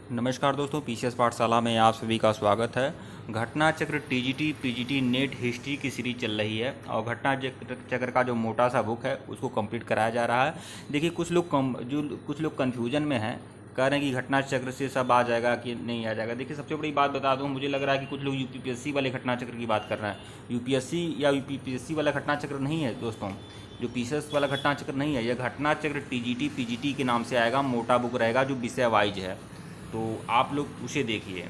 नमस्कार दोस्तों, पीसीएस पाठशाला में आप सभी का स्वागत है। घटना चक्र टीजीटी पीजीटी नेट हिस्ट्री की सीरीज चल रही है और घटना चक्र का जो मोटा सा बुक है उसको कंप्लीट कराया जा रहा है। देखिए, कुछ लोग कन्फ्यूजन में हैं, कह रहे हैं कि घटना चक्र से सब आ जाएगा कि नहीं आ जाएगा। देखिए, सबसे बड़ी बात बता दूं, मुझे लग रहा है कि कुछ लोग यूपीपीएससी वाले घटना चक्र की बात कर रहे हैं। यूपीएससी या यूपीपीएससी वाला घटना चक्र नहीं है दोस्तों, जो पीसीएस वाला घटना चक्र नहीं है। यह घटना चक्र टीजीटी पीजीटी के नाम से आएगा, मोटा बुक रहेगा जो विषय वाइज है, तो आप लोग उसे देखिए।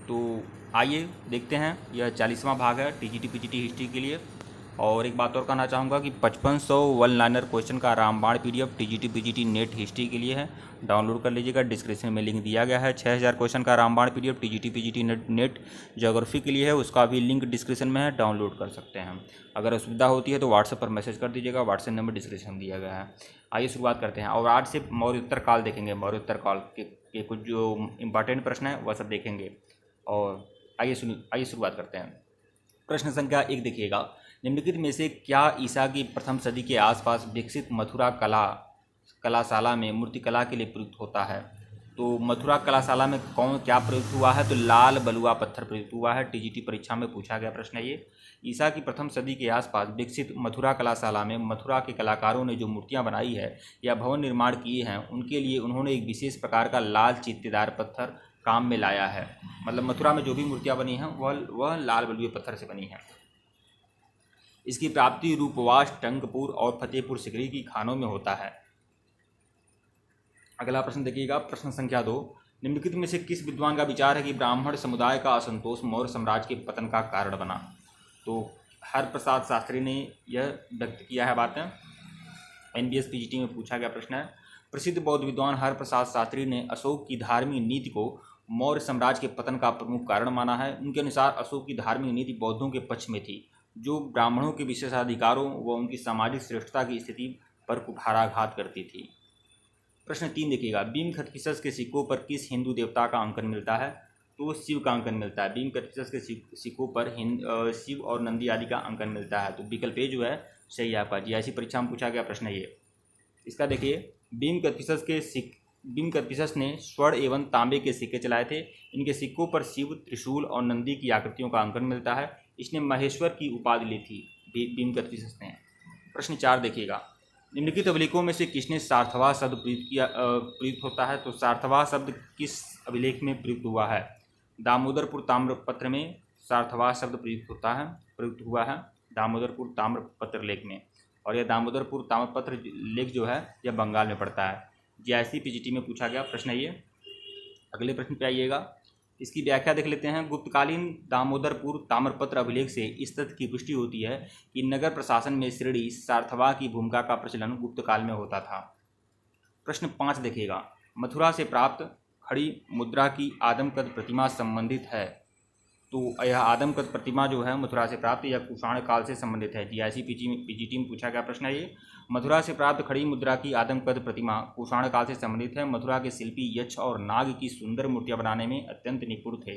तो आइए देखते हैं, यह 40वां भाग है टीजीटी पीजीटी हिस्ट्री के लिए। और एक बात और कहना चाहूँगा कि 5500 वन लाइनर क्वेश्चन का रामबाण PDF TGT PGT NET history के लिए है, डाउनलोड कर लीजिएगा। डिस्क्रिप्शन में लिंक दिया गया है। 6000 क्वेश्चन का रामबाण PDF TGT PGT net geography के लिए है, उसका भी लिंक डिस्क्रिप्शन में है, डाउनलोड कर सकते हैं। अगर असुविधा होती है तो व्हाट्सएप पर मैसेज कर दीजिएगा, व्हाट्सएप नंबर डिस्क्रिप्शन में दिया गया है। आइए शुरुआत करते हैं और आज से मौर्योत्तर काल देखेंगे। मौर्योत्तर काल के कुछ जो इम्पॉर्टेंट प्रश्न है वह सब देखेंगे। और आइए शुरुआत करते हैं। प्रश्न संख्या 1 देखिएगा, निम्नलिखित में से क्या ईसा की प्रथम सदी के आसपास विकसित मथुरा कलाशाला में मूर्तिकला के लिए प्रयुक्त होता है? तो मथुरा कलाशाला में क्या प्रयुक्त हुआ है? तो लाल बलुआ पत्थर प्रयुक्त हुआ है। टीजीटी परीक्षा में पूछा गया प्रश्न है ये। ईसा की प्रथम सदी के आसपास विकसित मथुरा कलाशाला में मथुरा के कलाकारों ने जो मूर्तियां बनाई है या भवन निर्माण किए हैं, उनके लिए उन्होंने एक विशेष प्रकार का लाल चीत्तेदार पत्थर काम में लाया है। मतलब मथुरा में जो भी मूर्तियां बनी हैं वह लाल बलुए पत्थर से बनी हैं। इसकी प्राप्ति रूपवास, टंकपुर और फतेहपुर सिकरी की खानों में होता है। अगला प्रश्न देखिएगा, प्रश्न संख्या 2, निम्नलिखित में से किस विद्वान का विचार है कि ब्राह्मण समुदाय का असंतोष मौर्य साम्राज्य के पतन का कारण बना? तो हरप्रसाद शास्त्री ने यह व्यक्त किया है बातें। एनबीएस पीजीटी में पूछा गया प्रश्न है। प्रसिद्ध बौद्ध विद्वान हरप्रसाद शास्त्री ने अशोक की धार्मिक नीति को मौर्य साम्राज्य के पतन का प्रमुख कारण माना है। उनके अनुसार अशोक की धार्मिक नीति बौद्धों के पक्ष में थी, जो ब्राह्मणों के विशेषाधिकारों व उनकी सामाजिक श्रेष्ठता की स्थिति पर कुठाराघात करती थी। प्रश्न 3 देखिएगा, भीम खटपिसस के सिक्कों पर किस हिंदू देवता का अंकन मिलता है? तो शिव का अंकन मिलता है। भीम खटपिसस के सिक्कों पर शिव और नंदी आदि का अंकन मिलता है। तो विकल्प ए जो है सही है आपका। जीआईसी परीक्षा में पूछा गया प्रश्न है ये। इसका देखिए, भीम खटपिसस ने स्वर्ण एवं तांबे के सिक्के चलाए थे। इनके सिक्कों पर शिव, त्रिशूल और नंदी की आकृतियों का अंकन मिलता है। इसने महेश्वर की उपाधि ली थी भीम खटपिसस ने। प्रश्न 4 देखिएगा, निम्नलिखित अभिलेखों में से किसने सार्थवा शब्द प्रयुक्त होता है? तो सार्थवा शब्द किस अभिलेख में प्रयुक्त हुआ है? दामोदरपुर ताम्रपत्र में सार्थवा शब्द प्रयुक्त हुआ है दामोदरपुर ताम्रपत्र लेख में। और यह दामोदरपुर ताम्रपत्र लेख जो है यह बंगाल में पड़ता है। जीआईसी पीजीटी में पूछा गया प्रश्न है ये। अगले प्रश्न पे आइएगा, इसकी व्याख्या देख लेते हैं। गुप्तकालीन दामोदरपुर ताम्रपत्र अभिलेख से इस तथ्य की पुष्टि होती है कि नगर प्रशासन में श्रेणी सार्थवा की भूमिका का प्रचलन गुप्त काल में होता था। प्रश्न 5 देखिएगा, मथुरा से प्राप्त खड़ी मुद्रा की आदमकद प्रतिमा संबंधित है? तो यह आदमकद प्रतिमा जो है मथुरा से प्राप्त या कुषाण काल से संबंधित है। जीआईसी पीजीटी में पूछा गया प्रश्न है ये। मथुरा से प्राप्त खड़ी मुद्रा की आदमकद प्रतिमा कुषाण काल से संबंधित है। मथुरा के शिल्पी यक्ष और नाग की सुंदर मूर्तियां बनाने में अत्यंत निपुण थे।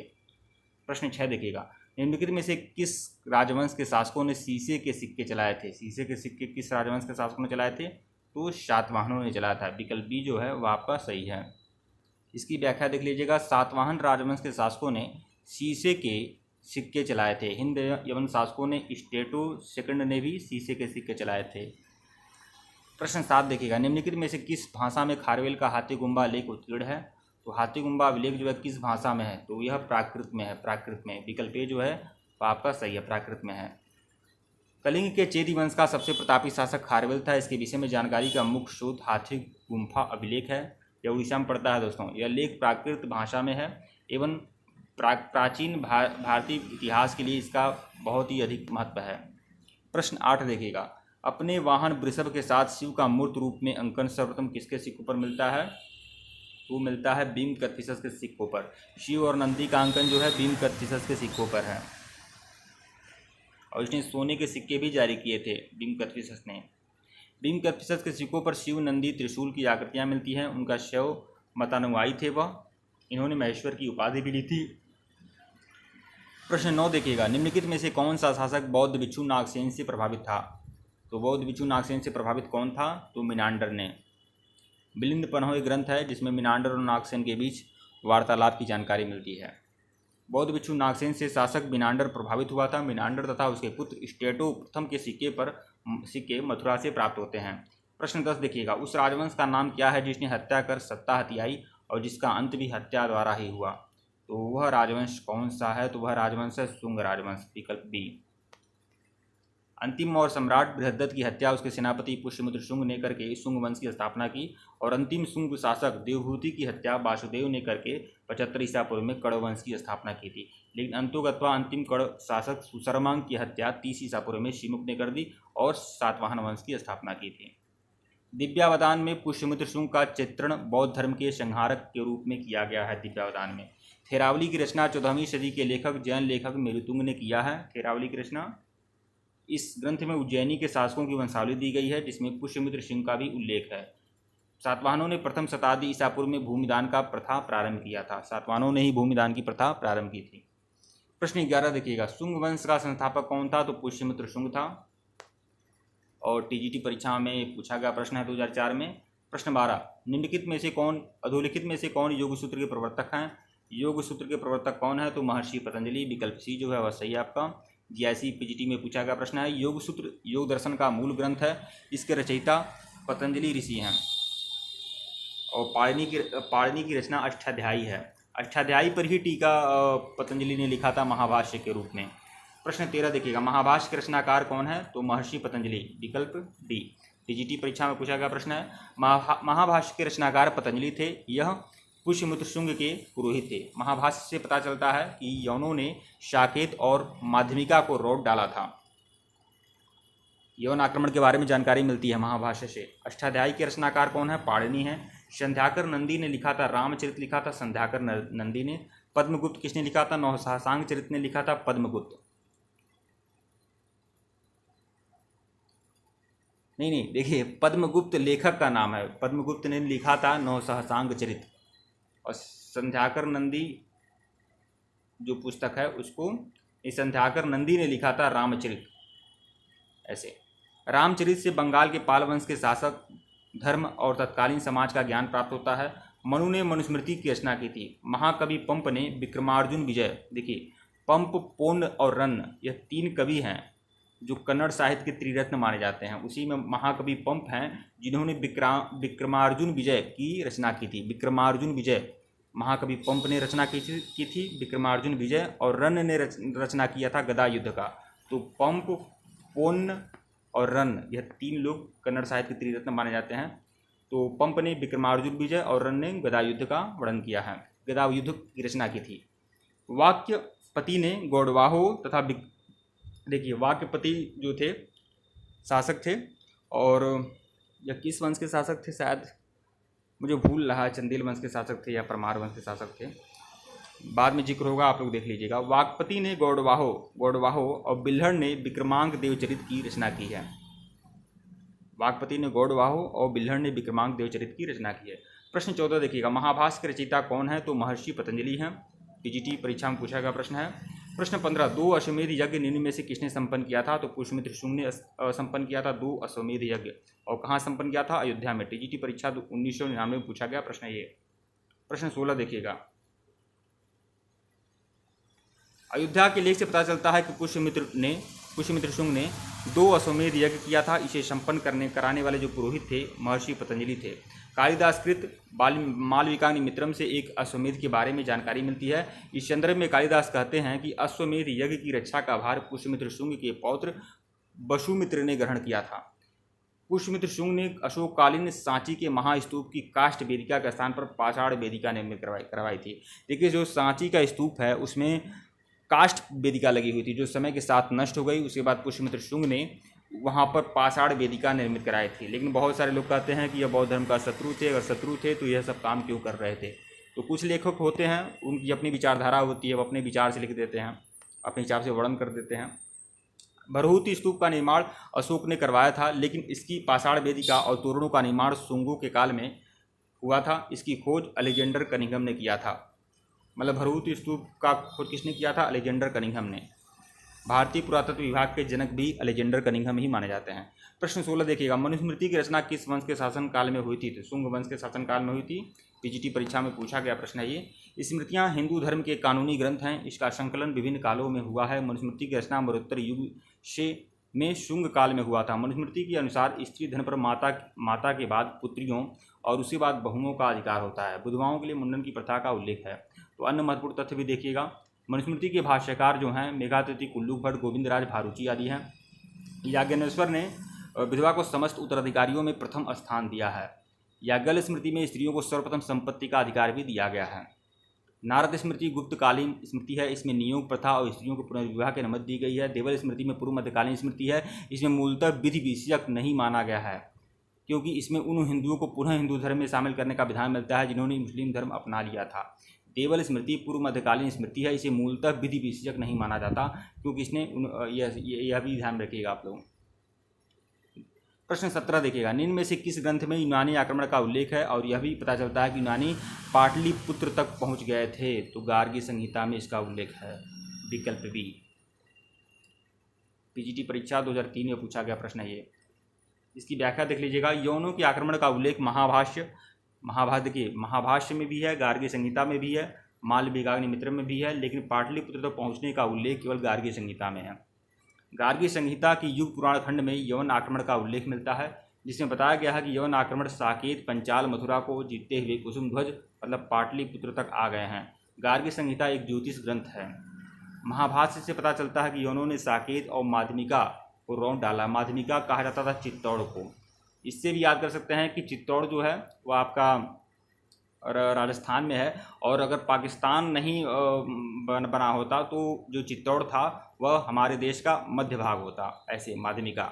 प्रश्न 6 देखिएगा, निम्नलिखित में से किस राजवंश के शासकों ने शीशे के सिक्के चलाए थे? शीशे के सिक्के किस राजवंश के शासकों ने चलाए थे? तो सातवाहनों ने चलाया था। विकल्प बी जो है वह आपका सही है। इसकी व्याख्या देख लीजिएगा, सातवाहन राजवंश के शासकों ने शीशे के सिक्के चलाए थे। हिंद यवन शासकों ने स्टेटो सेकंड ने भी शीशे के सिक्के चलाए थे। प्रश्न 7 देखिएगा, निम्नलिखित में से किस भाषा में खारवेल का हाथीगुम्बा लेख उत्कीर्ण है? तो हाथीगुम्बा अभिलेख जो है किस भाषा में है? तो यह प्राकृत में है। प्राकृत में। विकल्प ए जो है वह आपका सही है, प्राकृत में है। कलिंग के चेदी वंश का सबसे प्रतापी शासक खारवेल था। इसके विषय में जानकारी का मुख्य स्रोत हाथी गुम्फा अभिलेख है। यह उड़ीसा में पड़ता है दोस्तों। यह लेख प्राकृत भाषा में है एवं प्राचीन भारतीय इतिहास के लिए इसका बहुत ही अधिक महत्व है। प्रश्न 8 देखिएगा, अपने वाहन वृषभ के साथ शिव का मूर्त रूप में अंकन सर्वप्रथम किसके सिक्कों पर मिलता है? तो मिलता है भीम खटपिसस के सिक्कों पर। शिव और नंदी का अंकन जो है भीम खटपिसस के सिक्कों पर है। और इसने सोने के सिक्के भी जारी किए थे भीम खटपिसस ने। भीम खटपिसस के सिक्कों पर शिव, नंदी, त्रिशूल की आकृतियाँ मिलती हैं। उनका शैव मतानुयायी थे वह। इन्होंने महेश्वर की उपाधि भी ली थी। प्रश्न 9 देखिएगा, निम्नलिखित में से कौन सा शासक बौद्ध भिक्षु नागसेन से प्रभावित था? तो बौद्ध भिक्षु नागसेन से प्रभावित कौन था? तो मिनांडर ने। मिलिंद पनहो एक ग्रंथ है जिसमें मिनांडर और नागसेन के बीच वार्तालाप की जानकारी मिलती है। बौद्ध भिक्षु नागसेन से शासक मिनांडर प्रभावित हुआ था। मिनांडर तथा उसके पुत्र स्टेटो प्रथम के सिक्के मथुरा से प्राप्त होते हैं। प्रश्न 10 देखिएगा, उस राजवंश का नाम क्या है जिसने हत्या कर सत्ता हथियाई और जिसका अंत भी हत्या द्वारा ही हुआ? तो वह राजवंश कौन सा है? तो वह राजवंश है शुंग राजवंश, विकल्प बी। अंतिम मौर्य सम्राट बृहद्रथ की हत्या उसके सेनापति पुष्यमित्र शुंग ने करके शुंग वंश की स्थापना की और अंतिम शुंग शासक देवभूति की हत्या वासुदेव ने करके 75 ईसा पूर्व में कण्व वंश की स्थापना की थी। लेकिन अंतोगत्वा अंतिम कण्व शासक सुशर्मांग की हत्या 30 ईसा पूर्व में शिमुक ने कर दी और सातवाहन वंश की स्थापना की थी। दिव्यावदान में पुष्यमित्र शुंग का चित्रण बौद्ध धर्म के संहारक के रूप में किया गया है। दिव्यावदान में थेरावली की रचना 14वीं सदी के लेखक जैन लेखक मेरुतुंग ने किया है। थेरावली की रचना। इस ग्रंथ में उज्जैनी के शासकों की वंशावली दी गई है जिसमें पुष्यमित्र सिंह का भी उल्लेख है। सातवाहनों ने प्रथम शताब्दी ईसा पूर्व में भूमिदान का प्रथा प्रारंभ किया था। सातवाहनों ने ही भूमिदान की प्रथा प्रारंभ की थी। प्रश्न 11 देखिएगा, शुंग वंश का संस्थापक कौन था? तो पुष्यमित्र शुंग था और टीजीटी परीक्षा में पूछा गया प्रश्न है 2004 में। प्रश्न 12, अधोलिखित में से कौन योग सूत्र के प्रवर्तक हैं? योग सूत्र के प्रवर्तक कौन है? तो महर्षि पतंजलि, विकल्प सी जो है वह सही है आपका। जीआईसी पीजीटी में पूछा गया प्रश्न है। योग सूत्र योग दर्शन का मूल ग्रंथ है। इसके रचयिता पतंजलि ऋषि हैं और पाणिनि की रचना अष्टाध्यायी है। अष्टाध्यायी पर ही टीका पतंजलि ने लिखा था महाभाष्य के रूप में। प्रश्न 13 देखिएगा, महाभाष्य के रचनाकार कौन है? तो महर्षि पतंजलि, विकल्प डी। टीजीटी परीक्षा में पूछा गया प्रश्न है। महाभाष्य के रचनाकार पतंजलि थे। यह पुष्यमित्र शुंग के पुरोहित थे। महाभाष्य से पता चलता है कि यवनों ने साकेत और माध्यमिका को रोक डाला था। यौन आक्रमण के बारे में जानकारी मिलती है महाभाष्य से। अष्टाध्यायी के रचनाकार कौन है? पाणिनि है। संध्याकर नंदी ने लिखा था, रामचरित लिखा था संध्याकर नंदी ने। पद्मगुप्त किसने लिखा था? नवसहसांग चरित ने लिखा था पद्मगुप्त। नहीं, देखिए पद्मगुप्त लेखक का नाम है। पद्मगुप्त ने लिखा था नवसहसांग चरित और संध्याकर नंदी जो पुस्तक है उसको संध्याकर नंदी ने लिखा था रामचरित। ऐसे रामचरित से बंगाल के पाल वंश के शासक, धर्म और तत्कालीन समाज का ज्ञान प्राप्त होता है। मनु ने मनुस्मृति की रचना की थी। महाकवि पंप ने विक्रमार्जुन विजय, देखिए पंप, पोन्न और रन्न यह 3 कवि हैं जो कन्नड़ साहित्य के त्रिरत्न माने जाते हैं। उसी में महाकवि पंप हैं जिन्होंने विक्रमार्जुन विजय की रचना की थी। विक्रमार्जुन विजय महाकवि पंप ने रचना की थी विक्रमार्जुन विजय, और रन्न ने रचना किया था गदा युद्ध का। तो पंप, पोन्न और रन्न यह 3 लोग कन्नड़ साहित्य के त्रिरत्न माने जाते हैं। तो पंप ने विक्रमार्जुन विजय और रन्न ने गदा युद्ध का वर्णन किया है, गदा युद्ध की रचना की थी। वाक्यपति ने गौड़वाहो तथा, देखिए वाक्यपति जो थे शासक थे, और यह किस वंश के शासक थे? शायद मुझे भूल रहा है, चंदेल वंश के शासक थे या परमार वंश के शासक थे, बाद में जिक्र होगा, आप लोग देख लीजिएगा। वाक्पति ने गौड़वाहो और बिल्हड़ ने विक्रमांक देवचरित की रचना की है। वाक्पति ने गौड़वाहो और बिल्हड़ ने विक्रमांक देवचरित की रचना की है। प्रश्न 14 देखिएगा, महाभाष्य के रचयिता कौन है? तो महर्षि पतंजलि हैं। टीजीटी परीक्षा में पूछा गया प्रश्न है। प्रश्न 15, 2 अश्वमेध यज्ञ निम्न में से किसने संपन्न किया था? तो पुष्यमित्र शुंग ने संपन्न किया था 2 अश्वमेध यज्ञ। और कहाँ संपन्न किया था? अयोध्या में। टीजीटी परीक्षा 1999 में पूछा गया प्रश्न ये। प्रश्न 16 देखिएगा, अयोध्या के लेख से पता चलता है कि पुष्यमित्र शुंग ने 2 अश्वमेध यज्ञ किया था। इसे संपन्न कराने वाले जो पुरोहित थे महर्षि पतंजलि थे। कालिदास कृत मालविकाग्नि मित्रम से एक अश्वमेध के बारे में जानकारी मिलती है। इस संदर्भ में कालिदास कहते हैं कि अश्वमेध यज्ञ की रक्षा का भार पुष्यमित्र शुंग के पौत्र वसुमित्र ने ग्रहण किया था। पुष्यमित्र शुंग ने अशोककालीन सांची के महास्तूप की काष्ठ वेदिका के स्थान पर पाषाण वेदिका निर्मित करवाई थी। देखिए जो सांची का स्तूप है उसमें काष्ठ वेदिका लगी हुई थी जो समय के साथ नष्ट हो गई। उसके बाद पुष्यमित्र शुंग ने वहाँ पर पाषाण वेदिका निर्मित कराई थी। लेकिन बहुत सारे लोग कहते हैं कि यह बौद्ध धर्म का शत्रु थे। अगर शत्रु थे तो यह सब काम क्यों कर रहे थे? तो कुछ लेखक होते हैं, उनकी अपनी विचारधारा होती है, वो अपने विचार से लिख देते हैं, अपने हिसाब से वर्णन कर देते हैं। भरहुति स्तूप का निर्माण अशोक ने करवाया था, लेकिन इसकी पाषाण वेदिका और तोरणों का निर्माण शुंगों के काल में हुआ था। इसकी खोज अलेक्जेंडर कनिंघम ने किया था। मतलब भरहुति स्तूप का खोज किसने किया था? अलेक्जेंडर कनिंघम ने। भारतीय पुरातत्व विभाग के जनक भी अलेक्जेंडर कनिंघम ही माने जाते हैं। प्रश्न 16 देखिएगा, मनुस्मृति की रचना किस वंश के शासन काल में हुई थी? तो शुंग वंश के शासन काल में हुई थी। पीजीटी परीक्षा में पूछा गया प्रश्न है ये। स्मृतियाँ हिंदू धर्म के कानूनी ग्रंथ हैं। इसका संकलन विभिन्न कालों में हुआ है। मनुस्मृति की रचना मरुत्तर युग से में शुंग काल में हुआ था। मनुस्मृति के अनुसार स्त्री धन पर माता के बाद पुत्रियों और उसके बाद बहुओं का अधिकार होता है। विधवाओं के लिए मुंडन की प्रथा का उल्लेख है। तो अन्य महत्वपूर्ण तथ्य भी देखिएगा। मनुस्मृति के भाष्यकार जो हैं मेघातिथि, कुल्लू भट्ट, गोविंदराज भारूची आदि हैं। याज्ञवल्क्य ने विधवा को समस्त उत्तराधिकारियों में प्रथम स्थान दिया है। याज्ञवल्क्य स्मृति में स्त्रियों को सर्वप्रथम संपत्ति का अधिकार भी दिया गया है। नारद स्मृति गुप्तकालीन स्मृति है। इसमें नियोग प्रथा और स्त्रियों को पुनर्विवाह की अनुमति दी गई है। देवल स्मृति में पूर्व मध्यकालीन स्मृति है। इसमें मूलतः विधि विषयक नहीं माना गया है, क्योंकि इसमें उन हिंदुओं को पुनः हिंदू धर्म में शामिल करने का विधान मिलता है जिन्होंने मुस्लिम धर्म अपना लिया था। देवल स्मृति पूर्व मध्यकालीन स्मृति है। इसे मूलतः विधि विषयक नहीं माना जाता, क्योंकि इसने यह भी ध्यान रखिएगा आप लोग। प्रश्न 17 देखिएगा, निम्न में से किस ग्रंथ में यूनानी आक्रमण का उल्लेख है? और यह भी पता चलता है कि यूनानी पाटलिपुत्र तक पहुंच गए थे। तो गार्गी संहिता में इसका उल्लेख है। विकल्प बी। पीजीटी परीक्षा 2003 में पूछा गया प्रश्न है ये। इसकी व्याख्या देख लीजिएगा। यौनों के आक्रमण का उल्लेख महाभाष्य में भी है, गार्गी संहिता में भी है, मालविकाग्निमित्र में भी है, लेकिन पाटलिपुत्र तक पहुँचने का उल्लेख केवल गार्गी संहिता में है। गार्गी संहिता की युग पुराण खंड में यवन आक्रमण का उल्लेख मिलता है, जिसमें बताया गया है कि यवन आक्रमण साकेत, पंचाल, मथुरा को जीतते हुए कुसुमध्वज मतलब पाटलिपुत्र तक आ गए हैं। गार्गी संहिता एक ज्योतिष ग्रंथ है। महाभाष्य से पता चलता है कि यवनों ने साकेत और माध्यमिका को रौंद डाला। माध्यमिका कहा जाता था चित्तौड़ को। इससे भी याद कर सकते हैं कि चित्तौड़ जो है वह आपका राजस्थान में है, और अगर पाकिस्तान नहीं बना होता तो जो चित्तौड़ था वह हमारे देश का मध्य भाग होता। ऐसे माध्यमिका,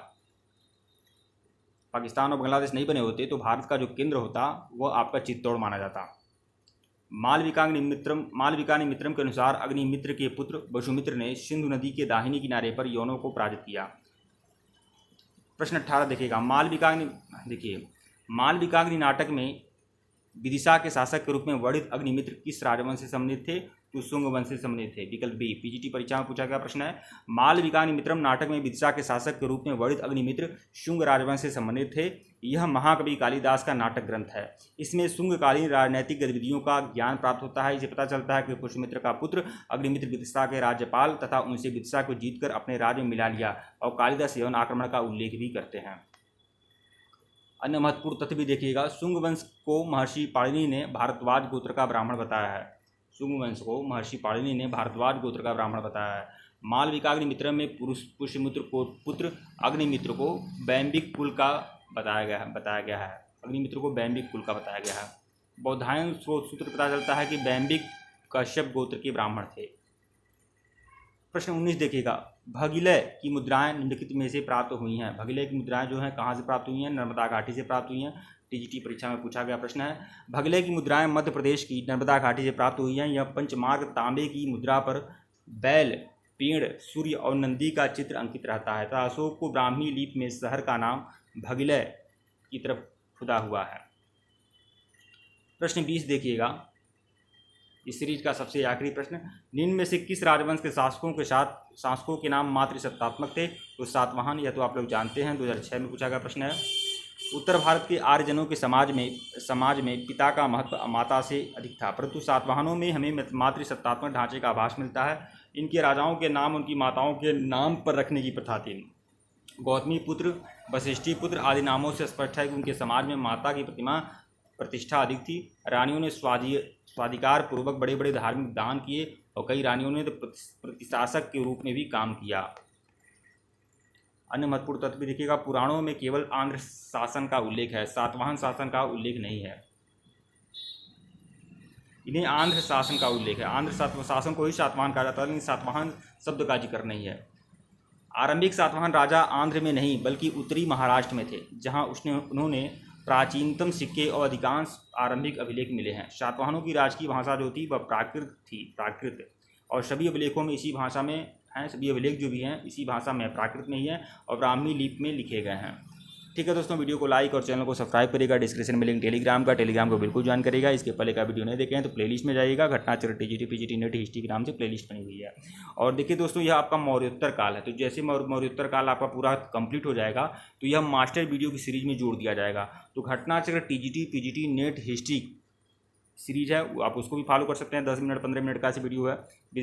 पाकिस्तान और बांग्लादेश नहीं बने होते तो भारत का जो केंद्र होता वह आपका चित्तौड़ माना जाता। मालविकाग्निमित्रम के अनुसार अग्निमित्र के पुत्र वसुमित्र ने सिंधु नदी के दाहिने किनारे पर यवनों को पराजित किया। प्रश्न 18 देखिएगा, मालविकाग्नि नाटक में विदिशा के शासक के रूप में वर्णित अग्निमित्र किस राजवंश से संबंधित थे? तो शुंग वंश से संबंधित थे। विकल्प बी। पीजीटी परीक्षा में पूछा गया प्रश्न है। मालविकाग्निमित्रम नाटक में विदिशा के शासक के रूप में वर्णित अग्निमित्र शुंग राजवंश से संबंधित थे। यह महाकवि कालिदास का नाटक ग्रंथ है। इसमें शुंगकालीन राजनैतिक गतिविधियों का ज्ञान प्राप्त होता है। इसे पता चलता है कि पुष्यमित्र का पुत्र अग्निमित्र विदिशा के राज्यपाल तथा उनसे विदिशा को जीतकर अपने राज्य में मिला लिया, और कालिदास यवन आक्रमण का उल्लेख भी करते हैं। अन्य महत्वपूर्ण तथ्य भी देखिएगा। शुंग वंश को महर्षि पाणिनि ने भारद्वाज गोत्र का ब्राह्मण बताया है। शुंग वंश को महर्षि पाणिनि ने भारद्वाज गोत्र का ब्राह्मण बताया है। मालविकाग्निमित्र में पुष्यमित्र को पुत्र अग्निमित्र को बैम्बिक कुल का बताया गया है। अग्निमित्र को बैम्बिक कुल का बताया गया है। बौद्धायन सूत्र पता चलता है कि बैम्बिक कश्यप गोत्र के ब्राह्मण थे। प्रश्न 19 देखिएगा, भगिलय की मुद्राएं निम्नलिखित में से प्राप्त हुई हैं। भगिलय की मुद्राएं जो हैं कहाँ से प्राप्त हुई हैं? नर्मदा घाटी से प्राप्त हुई हैं। टीजीटी परीक्षा में पूछा गया प्रश्न है। भगिलय की मुद्राएं मध्य प्रदेश की नर्मदा घाटी से प्राप्त हुई हैं। यह पंचमार्ग तांबे की मुद्रा पर बैल, पेड़, सूर्य और नंदी का चित्र अंकित रहता है तथा अशोक को ब्राह्मी लिपि में शहर का नाम भगिलय की तरफ खुदा हुआ है। प्रश्न 20 देखिएगा, इस सीरीज का सबसे आखिरी प्रश्न, निम्न में से किस राजवंश के शासकों के नाम मातृसत्तात्मक थे? तो सातवाहन, यह तो आप लोग जानते हैं, 2006 में पूछा गया प्रश्न है। उत्तर भारत के आर्यजनों के समाज में पिता का महत्व माता से अधिक था, परंतु सातवाहनों में हमें मातृसत्तात्मक ढांचे का आभास मिलता है। इनके राजाओं के नाम उनकी माताओं के नाम पर रखने की प्रथा थी। गौतमी पुत्र, वशिष्ठी पुत्र आदि नामों से स्पष्ट है कि उनके समाज में माता की प्रतिष्ठा अधिक थी। रानियों ने स्वाधिकार पूर्वक बड़े बड़े धार्मिक दान किए, और कई रानियों ने तो प्रतिशासक के रूप में भी काम किया। अन्य महत्वपूर्ण तथ्य भी देखिएगा, पुराणों में केवल आंध्र शासन का उल्लेख है, सातवाहन शासन का उल्लेख नहीं है। इन्हें आंध्र शासन का उल्लेख है। आंध्र शासन को ही सातवाहन कहा जाता है, लेकिन सातवाहन शब्द का जिक्र नहीं है। आरंभिक सातवाहन राजा आंध्र में नहीं बल्कि उत्तरी महाराष्ट्र में थे, जहाँ उन्होंने प्राचीनतम सिक्के और अधिकांश आरंभिक अभिलेख मिले हैं। सातवाहनों की राजकीय भाषा जो थी वह प्राकृत, और सभी अभिलेखों में इसी भाषा में हैं। सभी अभिलेख जो भी हैं इसी भाषा में प्राकृत में ही हैं और ब्राह्मी लिपि में लिखे गए हैं। ठीक है दोस्तों, वीडियो को लाइक और चैनल को सब्सक्राइब करिएगा। डिस्क्रिप्शन में लिंक टेलीग्राम को बिल्कुल ज्वाइन करिएगा। इसके पहले का वीडियो नहीं देखे हैं तो प्लेलिस्ट में जाइएगा, Ghatnachakra TGT PGT NET history के नाम से प्लेलिस्ट बनी हुई है। और देखिए दोस्तों, यह आपका मौर्योत्तर काल है, तो जैसे मौर्योत्तर काल आपका पूरा कंप्लीट हो जाएगा तो यह मास्टर वीडियो की सीरीज में जोड़ दिया जाएगा। तो घटनाचक्र TGT PGT NET history series है, आप उसको भी फॉलो कर सकते हैं। 10 मिनट 15 मिनट का ऐसे वीडियो है,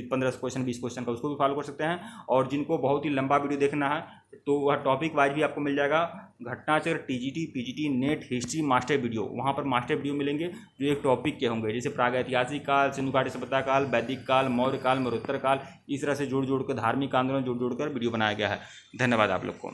15 क्वेश्चन 20 क्वेश्चन का, उसको भी फॉलो कर सकते हैं। और जिनको बहुत ही लंबा वीडियो देखना है तो वह टॉपिक वाइज भी आपको मिल जाएगा। घटनाचक्र TGT PGT NET history master video, वहाँ पर मास्टर वीडियो मिलेंगे जो एक टॉपिक के होंगे, जैसे प्रागैतिहासिक काल, सिंधु घाटी सभ्यता काल, वैदिक काल, मौर्य काल, मरणोत्तर काल, इस तरह से जोड़ जोड़ कर धार्मिक आंदोलन जोड़ जोड़ कर वीडियो बनाया गया है। धन्यवाद आप लोग को।